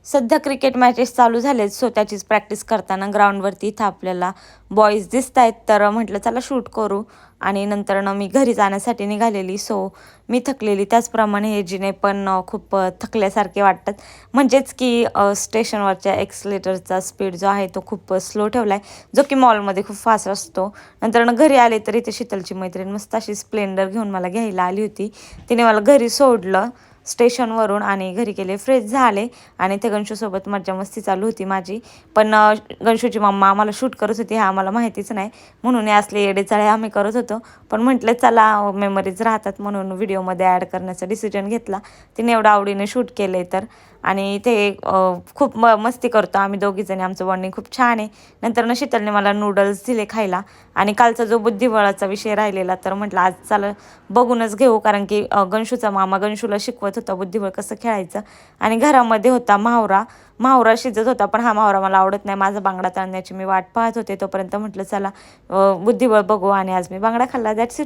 सध्या cricket matches चालू झालेत, सो त्याचीच प्रॅक्टिस करताना ग्राउंडवरती इथं आपल्याला बॉईज दिसत आहेत. तर म्हटलं चला शूट करू. आणि नंतर मी घरी जाण्यासाठी निघालेली. सो मी थकलेली, त्याचप्रमाणे हे जिने पण खूप थकल्यासारखे वाटतात. म्हणजेच की स्टेशनवरच्या एक्सलेटरचा स्पीड जो आहे तो खूप स्लो ठेवला आहे, जो की मॉलमध्ये खूप फास्ट असतो. नंतर घरी आले तर इथे शीतलची मैत्रीण मस्त अशी स्प्लेंडर घेऊन मला घ्यायला आली होती. तिने मला घरी सोडलं स्टेशनवरून आणि घरी गेले, फ्रेश झाले आणि ते गंशूसोबत मज्जा मस्ती चालू होती माझी. पण गंशूची मम्मा आम्हाला शूट करत होती, हे आम्हाला माहितीच नाही. म्हणून हे असले येडेचाळे आम्ही करत होतो. पण म्हटलं चला मेमरीज राहतात म्हणून व्हिडिओमध्ये ॲड करण्याचा डिसिजन घेतला. तिने एवढं आवडीने शूट केलं तर. आणि ते खूप मस्ती करतो आम्ही दोघीजणी, आमचं बॉन्डिंग खूप छान आहे. नंतर शीतलने मला नूडल्स दिले खायला. आणि कालचा जो बुद्धिबळाचा विषय राहिलेला, तर म्हटलं आज चला बघूनच घेऊ, कारण की गंशूचा मामा गंशूला शिकवत होता बुद्धिबळ कसं खेळायचं. आणि घरामध्ये होता माहुरा शिजत होता, पण हा माहुरा मला आवडत नाही. माझा बांगडा तळण्याची मी वाट पाहत होते, तोपर्यंत म्हटलं चला बुद्धिबळ बघू, आणि आज मी बांगडा खाल्ला. That's it.